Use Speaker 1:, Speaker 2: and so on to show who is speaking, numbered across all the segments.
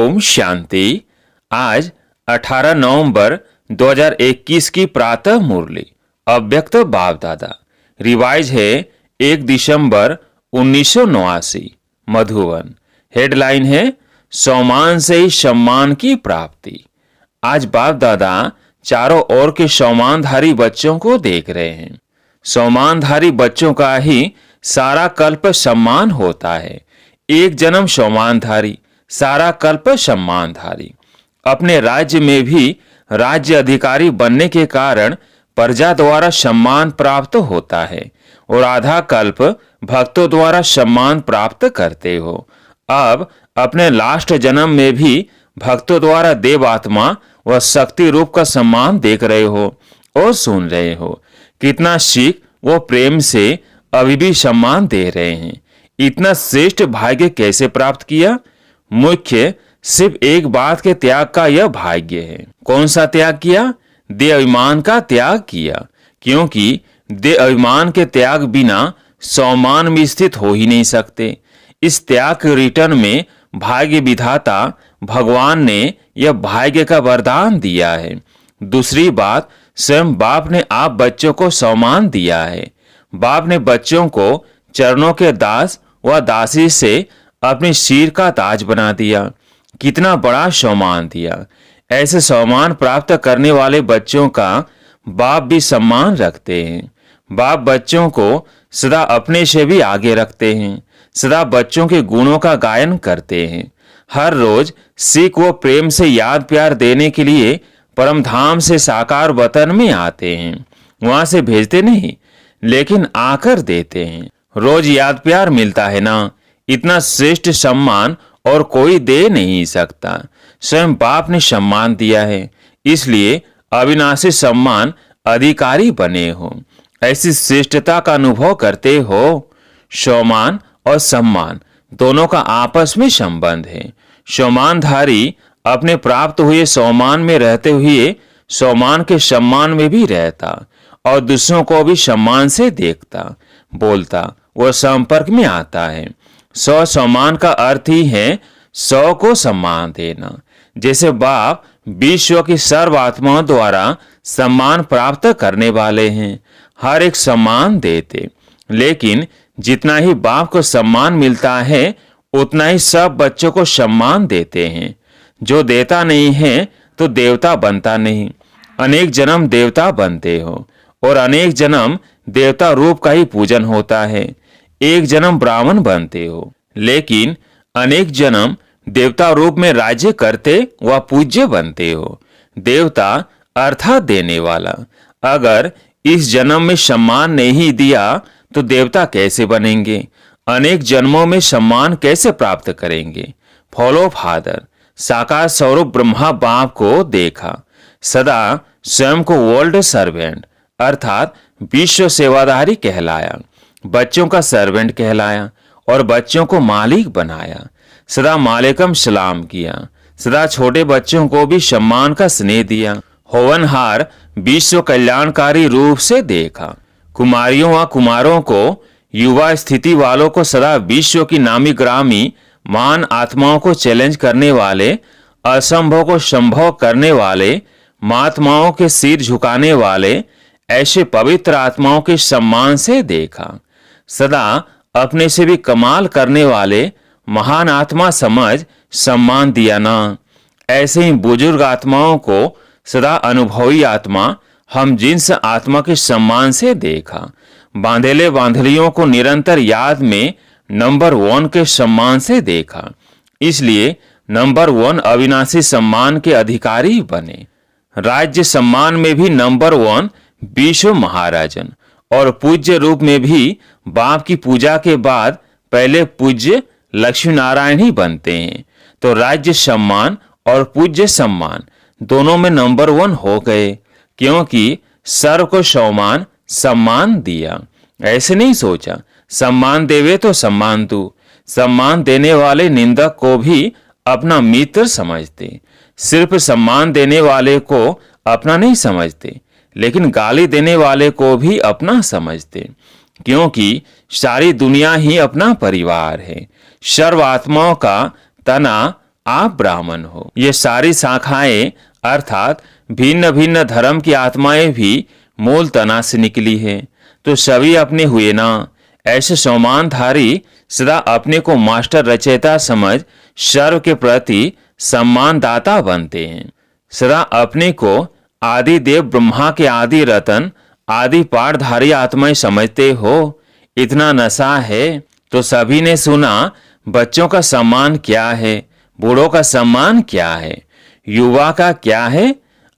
Speaker 1: ओम शांति। आज 18 नवंबर 2021 की प्रातः मुरली अव्यक्त बाप दादा रिवाइज है 1 दिसंबर 1989 मधुबन। हेडलाइन है सम्मान से ही सम्मान की प्राप्ति। आज बाप दादा चारों ओर के सम्मानधारी बच्चों को देख रहे हैं। सम्मानधारी बच्चों का ही सारा कल्प सम्मान होता है। एक जन्म सम्मानधारी, सारा कल्प सम्मानधारी। अपने राज्य में भी राज्य अधिकारी बनने के कारण प्रजा द्वारा सम्मान प्राप्त होता है और आधा कल्प भक्तों द्वारा सम्मान प्राप्त करते हो। अब अपने लास्ट जन्म में भी भक्तों द्वारा देव आत्मा व शक्ति रूप का सम्मान देख रहे हो और सुन रहे हो। कितना सीख वो प्रेम से अभी भी सम्मान दे रहे हैं। इतना श्रेष्ठ भाग्य कैसे प्राप्त किया? मुख्य सिर्फ एक बात के त्याग का यह भाग्य है। कौन सा त्याग किया? देह अभिमान का त्याग किया, क्योंकि देह अभिमान के त्याग बिना सम्मान में स्थित हो ही नहीं सकते। इस त्याग के रिटर्न में भाग्य विधाता भगवान ने यह भाग्य का वरदान दिया है। दूसरी बात, स्वयं बाप ने आप बच्चों को सम्मान दिया है। बाप ने बच्चों को चरणों के दास व दासी से अपने सिर का ताज बना दिया। कितना बड़ा सम्मान दिया। ऐसे सम्मान प्राप्त करने वाले बच्चों का बाप भी सम्मान रखते हैं। बाप बच्चों को सदा अपने से भी आगे रखते हैं। सदा बच्चों के गुणों का गायन करते हैं। हर रोज सीख व प्रेम से याद प्यार देने के लिए परम धाम से साकार वतन में आते हैं। वहां से भेजते नहीं, लेकिन आकर देते हैं। रोज याद प्यार मिलता है ना। इतना श्रेष्ठ सम्मान और कोई दे नहीं सकता। स्वयं बाप ने सम्मान दिया है, इसलिए अविनाशी सम्मान अधिकारी बने हो। ऐसी श्रेष्ठता का अनुभव करते हो। सम्मान और सम्मान दोनों का आपस में संबंध है। सम्मानधारी अपने प्राप्त हुए सम्मान में रहते हुए सम्मान के सम्मान में भी रहता और दूसरों को भी सम्मान से देखता, बोलता व संपर्क में आता है। सम्मान का अर्थ ही है 100 को सम्मान देना। जैसे बाप विश्व की सर्व आत्माओं द्वारा सम्मान प्राप्त करने वाले हैं, हर एक सम्मान देते, लेकिन जितना ही बाप को सम्मान मिलता है उतना ही सब बच्चों को सम्मान देते हैं। जो देता नहीं है तो देवता बनता नहीं। अनेक जन्म देवता बनते हो और अनेक जन्म देवता रूप का ही पूजन होता है। एक जन्म ब्राह्मण बनते हो, लेकिन अनेक जन्म देवता रूप में राज्य करते व पूज्य बनते हो। देवता अर्थात देने वाला। अगर इस जन्म में सम्मान नहीं दिया तो देवता कैसे बनेंगे? अनेक जन्मों में सम्मान कैसे प्राप्त करेंगे? फॉलो फादर साकार स्वरूप ब्रह्मा बाप को देखा। सदा स्वयं को वर्ल्ड सर्वेंट अर्थात विश्व सेवादारी कहलाया। बच्चों का सर्वेंट कहलाया और बच्चों को मालिक बनाया। सदा मालिकम सलाम किया। सदा छोटे बच्चों को भी सम्मान का स्नेह दिया। होवनहार विश्व कल्याणकारी रूप से देखा। कुमारियों व कुमारों को, युवा स्थिति वालों को सदा विश्व की नामी ग्रामी महान आत्माओं को चैलेंज करने वाले, असंभव को संभव करने वाले, महात्माओं के सिर झुकाने वाले ऐसे पवित्र आत्माओं के सम्मान से देखा। सदा अपने से भी कमाल करने वाले महान आत्मा समझ सम्मान दिया ना। ऐसे ही बुजुर्ग आत्माओं को सदा अनुभवी आत्मा हम जिन्स आत्मा के सम्मान से देखा। बांधेले बांधलियों को निरंतर याद में नंबर 1 के सम्मान से देखा। इसलिए नंबर 1 अविनाशी सम्मान के अधिकारी बने। राज्य सम्मान में भी नंबर 1 विश्व महाराजन और पूज्य रूप में भी बाप की पूजा के बाद पहले पूज्य लक्ष्मी नारायण ही बनते हैं। तो राज्य सम्मान और पूज्य सम्मान दोनों में नंबर 1 हो गए, क्योंकि सर्व को सम्मान दिया। ऐसे नहीं सोचा सम्मान देवे तो सम्मान दू। सम्मान देने वाले निंदक को भी अपना मित्र समझते। सिर्फ सम्मान देने वाले को अपना नहीं समझते, लेकिन गाली देने वाले को भी अपना समझते, क्योंकि सारी दुनिया ही अपना परिवार है। सर्व आत्माओं का तना आप ब्राह्मण हो। ये सारी शाखाएं अर्थात भिन्न भिन्न धर्म की आत्माएं भी मूल तना से निकली है, तो सभी अपने हुए ना। ऐसे सम्मानधारी सदा अपने को मास्टर रचयिता समझ सर्व के प्रति सम्मानदाता बनते हैं। सदा अपने को आदि देव ब्रह्मा के आदि रतन आदि पाठधारी आत्माएं समझते हो। इतना नशा है तो सभी ने सुना। बच्चों का सम्मान क्या है, बूढ़ों का सम्मान क्या है, युवा का क्या है।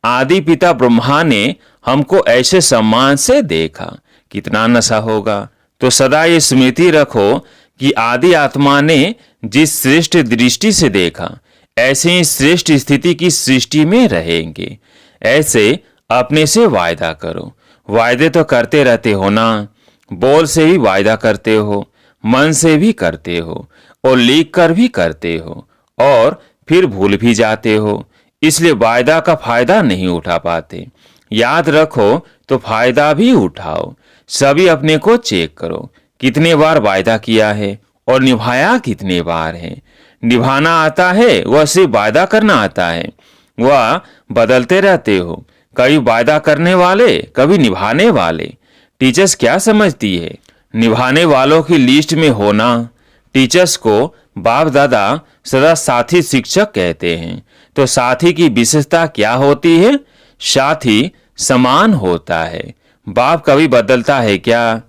Speaker 1: आदि पिता ब्रह्मा ने हमको ऐसे सम्मान से देखा, कितना नशा होगा। तो सदा ये स्मृति रखो कि आदि आत्मा ने जिस श्रेष्ठ दृष्टि से देखा, ऐसे ही श्रेष्ठ स्थिति की सृष्टि में रहेंगे। ऐसे अपने से वायदा करो। वायदे तो करते रहते हो ना, बोल से भी वायदा करते हो, मन से भी करते हो और लिख कर भी करते हो और फिर भूल भी जाते हो। इसलिए वायदा का फायदा नहीं उठा पाते। याद रखो तो फायदा भी उठाओ। सभी अपने को चेक करो, कितने बार वायदा किया है और निभाया कितने बार है। निभाना आता है वह सिर्फ वायदा करना आता है, वह बदलते रहते हो। कभी वायदा करने वाले, कभी निभाने वाले। टीचर्स क्या समझती है, निभाने वालों की लिस्ट में होना। टीचर्स को बाप दादा सदा साथी शिक्षक कहते हैं। तो साथी की विशेषता क्या होती है? साथी समान होता है। बाप कभी बदलता है क्या?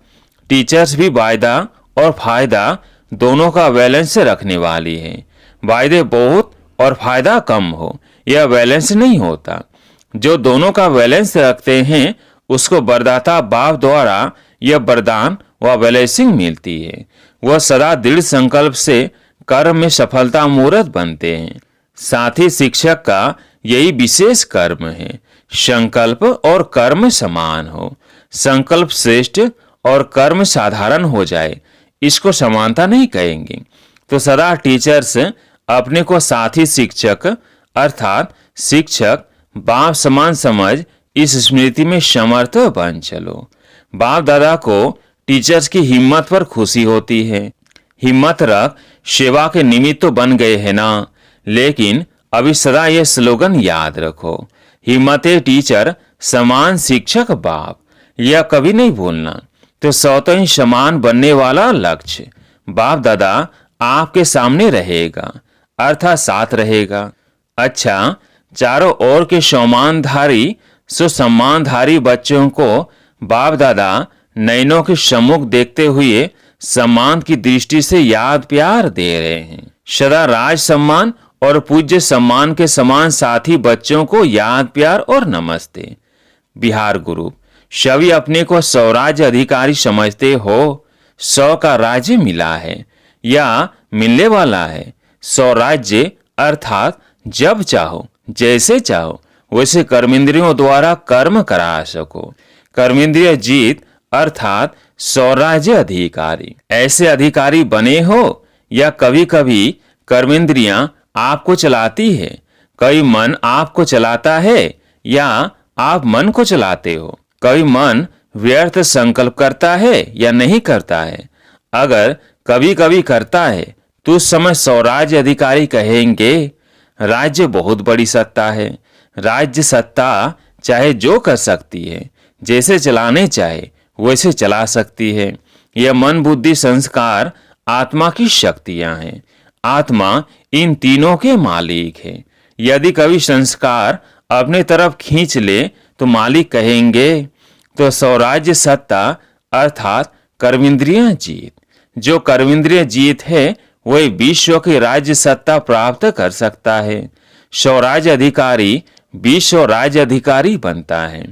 Speaker 1: टीचर्स भी वायदा और फायदा दोनों का बैलेंस रखने वाली है। वायदे बहुत और फायदा कम हो, यह बैलेंस नहीं होता। जो दोनों का बैलेंस रखते हैं उसको वरदाता बाप द्वारा यह वरदान व बैलेंसिंग मिलती है। वह सदा दृढ़ संकल्प से कर्म में सफलता मूर्त बनते हैं। साथी शिक्षक का यही विशेष कर्म है। संकल्प और कर्म समान हो, संकल्प श्रेष्ठ और कर्म साधारण हो जाए, इसको समानता नहीं कहेंगे। तो सदा टीचर्स अपने को साथी शिक्षक अर्थात शिक्षक बाप समान समझ इस स्मृति में समर्थ बन चलो। बाप दादा को टीचर्स की हिम्मत पर खुशी होती है। हिम्मत रख, सेवा के निमित्त तो बन गए हैं ना। लेकिन अभी सदा यह स्लोगन याद रखो, हिम्मते टीचर समान शिक्षक बाप। यह कभी नहीं भूलना। तो स्वतः ही समान बनने वाला लक्ष्य बाप दादा आपके सामने रहेगा, अर्थात साथ रहेगा। अच्छा, चारों ओर के सम्मानधारी सुसम्मानधारी बच्चों को बाप दादा नयनों के सम्मुख देखते हुए सम्मान की दृष्टि से याद प्यार दे रहे हैं। सदा राज सम्मान और पूज्य सम्मान के समान साथी बच्चों को याद प्यार और नमस्ते। बिहार गुरु सभी अपने को स्वराज्य अधिकारी समझते हो। 100 का राज्य मिला है या मिलने वाला है। स्वराज्य अर्थात जब चाहो जैसे चाहो वैसे कर्मेंद्रियों द्वारा कर्म करा सको। कर्मेंद्रिय जीत अर्थात स्वराज्य अधिकारी। ऐसे अधिकारी बने हो या कभी कभी कर्मेंद्रियां आपको चलाती है? कभी मन आपको चलाता है या आप मन को चलाते हो? कभी मन व्यर्थ संकल्प करता है या नहीं करता है? अगर कभी कभी करता है तो उस समय स्वराज्य अधिकारी कहेंगे। राज्य बहुत बड़ी सत्ता है। राज्य सत्ता चाहे जो कर सकती है, जैसे चलाने चाहे वैसे चला सकती है। यह मन बुद्धि संस्कार आत्मा की शक्तियां हैं। आत्मा इन तीनों के मालिक है। यदि कभी संस्कार अपने तरफ खींच ले तो मालिक कहेंगे। तो स्वराज्य सत्ता अर्थात कर्मेंद्रिय जीत। जो कर्मेंद्रिय जीत है वही विश्व की राज्य सत्ता प्राप्त कर सकता है। स्वराज्य अधिकारी विश्व राज्य अधिकारी बनता है।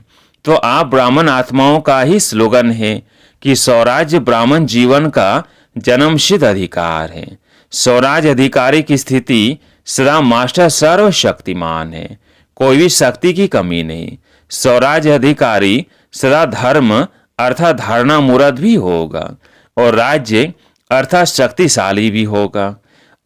Speaker 1: तो आप ब्राह्मण आत्माओं का ही स्लोगन है कि स्वराज्य ब्राह्मण जीवन का जन्मसिद्ध अधिकार है। स्वराज्य अधिकारी की स्थिति सदा मास्टर सर्वशक्तिमान है, कोई भी शक्ति की कमी नहीं। स्वराज्य अधिकारी सदा धर्म अर्थात धारणा मूर्त भी होगा और राज्य अर्थात शक्तिशाली भी होगा।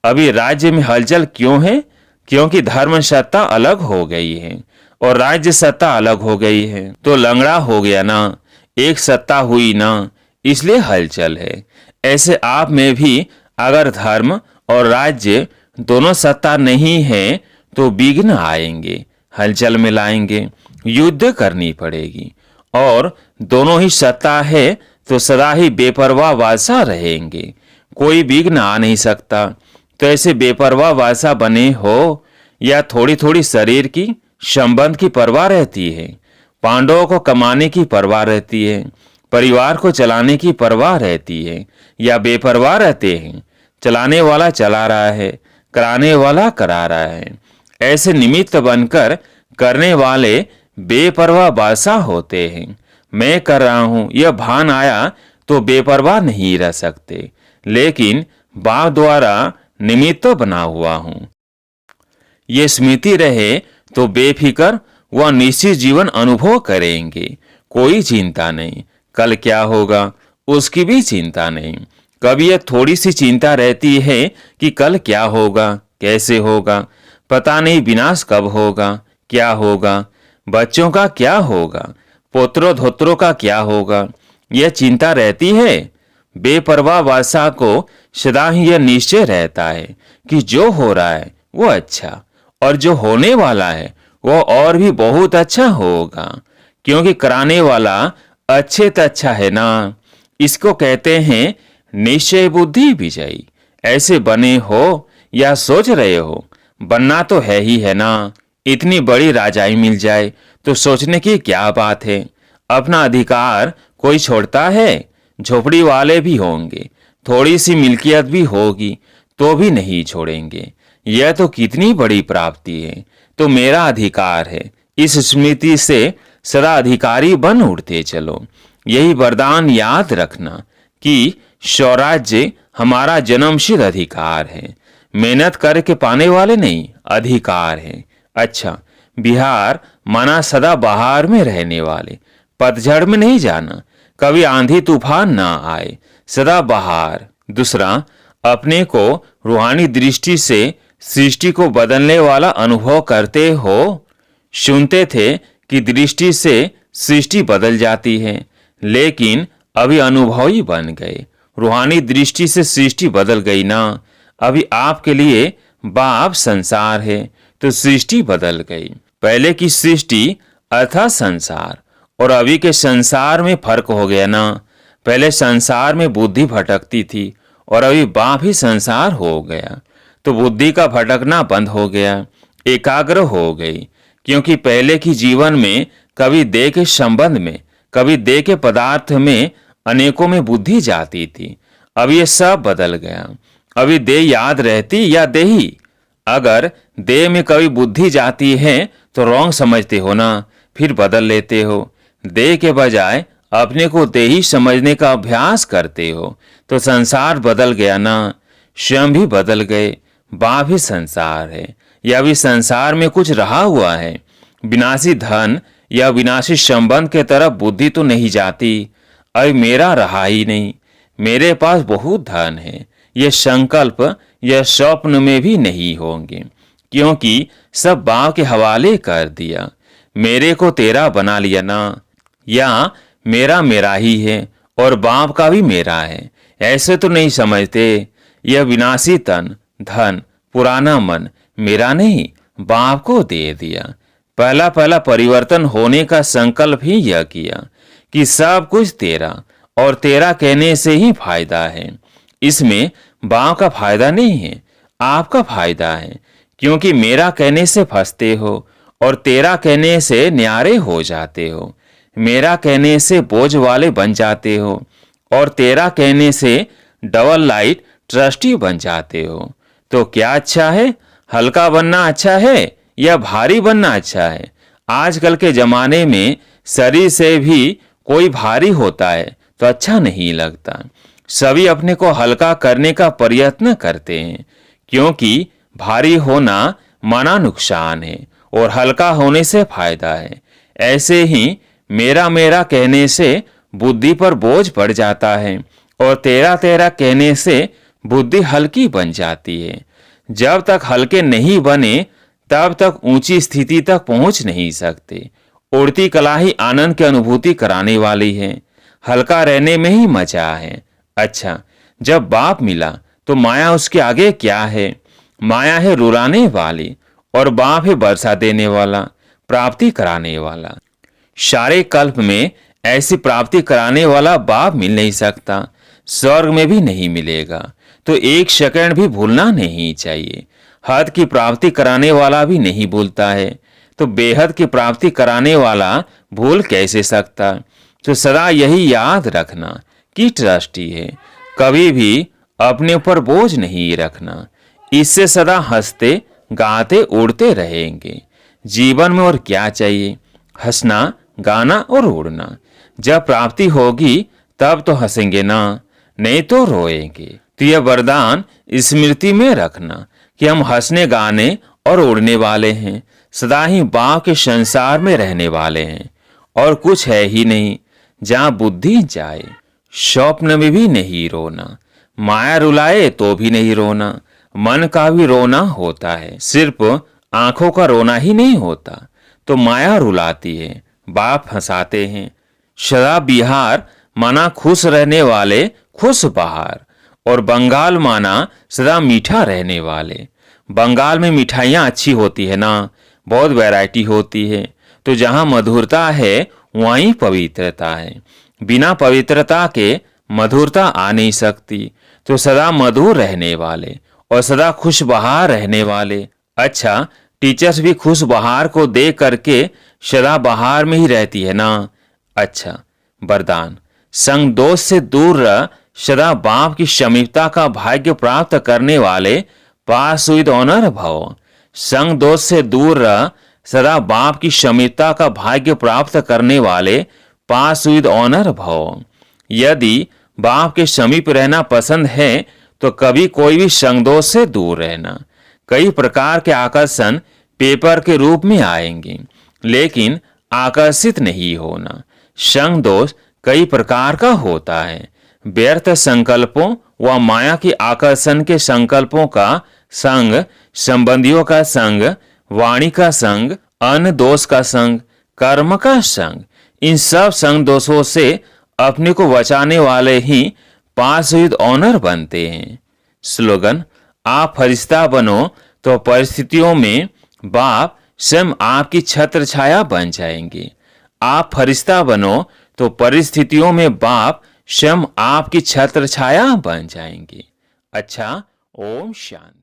Speaker 1: अभी राज्य में हलचल क्यों है? क्योंकि धर्म सत्ता अलग हो गई है और राज्य सत्ता अलग हो गई है। तो लंगड़ा हो गया ना, एक सत्ता हुई ना, इसलिए हलचल है। ऐसे आप में भी अगर धर्म और राज्य दोनों सत्ता नहीं है तो विघ्न आएंगे, हलचल मिलाएंगे, युद्ध करनी पड़ेगी। और दोनों ही सत्ता है तो सदा ही बेपरवाह बादशाह रहेंगे, कोई विघ्न आ नहीं सकता। तो ऐसे बेपरवाह बादशाह बने हो या थोड़ी थोड़ी शरीर की संबंध की परवाह रहती है, पांडवों को कमाने की परवाह रहती है, परिवार को चलाने की परवाह रहती है, या बेपरवाह रहते हैं, चलाने वाला चला रहा है, कराने वाला करा रहा है। ऐसे निमित्त बनकर करने वाले बेपरवाह बादशाह होते हैं। मैं कर रहा हूं यह भान आया तो बेपरवाह नहीं रह सकते, लेकिन बाप द्वारा निमित्त बना हुआ हूं। ये स्मृति रहे तो बेफिक्र व निश्चित जीवन अनुभव करेंगे। कोई चिंता नहीं, कल क्या होगा उसकी भी चिंता नहीं। कभी यह थोड़ी सी चिंता रहती है कि कल क्या होगा, कैसे होगा, पता नहीं विनाश कब होगा, क्या होगा, बच्चों का क्या होगा, पोत्रों धोत्रों का क्या होगा, यह चिंता रहती है। बेपरवाह बादशाह को सदा ही यह निश्चय रहता है कि जो हो रहा है वो अच्छा, और जो होने वाला है वो और भी बहुत अच्छा होगा, क्योंकि कराने वाला अच्छे तो अच्छा है ना। इसको कहते हैं निश्चय बुद्धि विजयी। ऐसे बने हो या सोच रहे हो, बनना तो है ही है ना। इतनी बड़ी राजाई मिल जाए तो सोचने की क्या बात है। अपना अधिकार कोई छोड़ता है? झोपड़ी वाले भी होंगे, थोड़ी सी मिल्कियत भी होगी तो भी नहीं छोड़ेंगे। यह तो कितनी बड़ी प्राप्ति है, तो मेरा अधिकार है। इस स्मृति से सदा अधिकारी बन उठते चलो। यही वरदान याद रखना कि स्वराज्य हमारा जन्मसिद्ध अधिकार है, मेहनत करके पाने वाले नहीं, अधिकार है। अच्छा, बिहार माना सदा बहार में रहने वाले, पतझड़ में नहीं जाना, कभी आंधी तूफान ना आए, सदा बहार। दूसरा, अपने को रूहानी दृष्टि से सृष्टि को बदलने वाला अनुभव करते हो। सुनते थे कि दृष्टि से सृष्टि बदल जाती है, लेकिन अभी अनुभवी बन गए। रूहानी दृष्टि से सृष्टि बदल गई ना। अभी आपके लिए बाप संसार है तो सृष्टि बदल गई। पहले की सृष्टि अर्थात संसार और अभी के संसार में फर्क हो गया ना। पहले संसार में बुद्धि भटकती थी और अभी बाप ही संसार हो गया, तो बुद्धि का भटकना बंद हो गया, एकाग्र हो गई। क्योंकि पहले की जीवन में कभी देह के संबंध में, कभी देह के पदार्थ में अनेकों में बुद्धि जाती थी। अब ये सब बदल गया। अभी देह याद रहती या देही? अगर देह में कभी बुद्धि जाती है तो रॉन्ग समझते हो ना, फिर बदल लेते हो। देह के बजाय अपने को देही समझने का अभ्यास करते हो तो संसार बदल गया ना। स्वयं भी बदल गए, बाप ही संसार है या भी संसार में कुछ रहा हुआ है। विनाशी धन या विनाशी संबंध के तरफ बुद्धि तो नहीं जाती। अब मेरा रहा ही नहीं, मेरे पास बहुत धन है, ये संकल्प यह स्वप्न में भी नहीं होंगे, क्योंकि सब बाप के हवाले कर दिया। मेरे को तेरा बना लिया ना, या मेरा मेरा ही है और बाप का भी मेरा है, ऐसे तो नहीं समझते। यह विनाशी तन धन पुराना मन मेरा नहीं, बाप को दे दिया। पहला पहला परिवर्तन होने का संकल्प ही यह किया कि सब कुछ तेरा और तेरा कहने से ही फायदा है। इसमें बाप का फायदा नहीं है, आपका फायदा है, क्योंकि मेरा कहने से फंसते हो और तेरा कहने से न्यारे हो जाते हो। मेरा कहने से बोझ वाले बन जाते हो और तेरा कहने से डबल लाइट ट्रस्टी बन जाते हो। तो क्या अच्छा है, हल्का बनना अच्छा है या भारी बनना अच्छा है? आजकल के जमाने में शरीर से भी कोई भारी होता है तो अच्छा नहीं लगता। सभी अपने को हल्का करने का प्रयत्न करते हैं, क्योंकि भारी होना माना नुकसान है और हल्का होने से फायदा है। ऐसे ही मेरा मेरा कहने से बुद्धि पर बोझ पड़ जाता है और तेरा तेरा कहने से बुद्धि हल्की बन जाती है। जब तक हल्के नहीं बने तब तक ऊंची स्थिति तक पहुंच नहीं सकते। उड़ती कला ही आनंद की अनुभूति कराने वाली है, हल्का रहने में ही मजा है। अच्छा, जब बाप मिला तो माया उसके आगे क्या है? माया है रुलाने वाली और बाप है बरसा देने वाला, प्राप्ति कराने वाला। सारे कल्प में ऐसी प्राप्ति कराने वाला बाप मिल नहीं सकता, स्वर्ग में भी नहीं मिलेगा। तो एक सेकंड भी भूलना नहीं चाहिए। हद की प्राप्ति कराने वाला भी नहीं भूलता है, तो बेहद की प्राप्ति कराने वाला भूल कैसे सकता। तो सदा यही याद रखना कि ट्रस्टी है, कभी भी अपने ऊपर बोझ नहीं रखना। इससे सदा हंसते गाते उड़ते रहेंगे। जीवन में और क्या चाहिए, हंसना गाना और उड़ना। जब प्राप्ति होगी तब तो हंसेंगे ना, नहीं तो रोएंगे। तो यह वरदान स्मृति में रखना कि हम हंसने गाने और उड़ने वाले हैं, सदा ही बाप के संसार में रहने वाले हैं और कुछ है ही नहीं। जहाँ बुद्धि जाए स्वप्न में भी नहीं रोना, माया रुलाए तो भी नहीं रोना। मन का भी रोना होता है, सिर्फ आंखों का रोना ही नहीं होता। तो माया रुलाती है, बाप हंसाते हैं। सदा बिहार माना खुश रहने वाले खुश बहार, और बंगाल माना सदा मीठा रहने वाले। बंगाल में मिठाइयाँ अच्छी होती है ना, बहुत वैरायटी होती है। तो जहाँ मधुरता है वहीं पवित्रता है। बिना पवित्रता के मधुरता आ नहीं सकती। तो सदा मधुर रहने वाले और सदा खुश बहार रहने वाले। अच्छा, टीचर्स भी खुश बहार को देख करके सदा बहार में ही रहती है ना। अच्छा, वरदान संग दोष से दूर रह, सदा बाप की समीपता का भाग्य प्राप्त करने वाले पास विद ऑनर भव। संग दोष से दूर रह, सदा बाप की समीपता का भाग्य प्राप्त करने वाले पास विद ऑनर भव। यदि बाप के समीप रहना पसंद है तो कभी कोई भी संग दोष से दूर रहना। कई प्रकार के आकर्षण पेपर के रूप में आएंगे, लेकिन आकर्षित नहीं होना। संग दोष कई प्रकार का होता है। व्यर्थ संकल्पों व माया के आकर्षण के संकल्पों का संग, संबंधियों का संग, वाणी का संग, अन्न दोष का संग, कर्म का संग, इन सब संग दोषों से अपने को बचाने वाले ही पास विद ऑनर बनते हैं। स्लोगन, आप फरिश्ता बनो तो परिस्थितियों में बाप स्वयं आपकी छत्र छाया बन जाएंगे। आप फरिश्ता बनो तो परिस्थितियों में बाप स्वयं आपकी छत्र छाया बन जाएंगे। अच्छा, ओम शांति।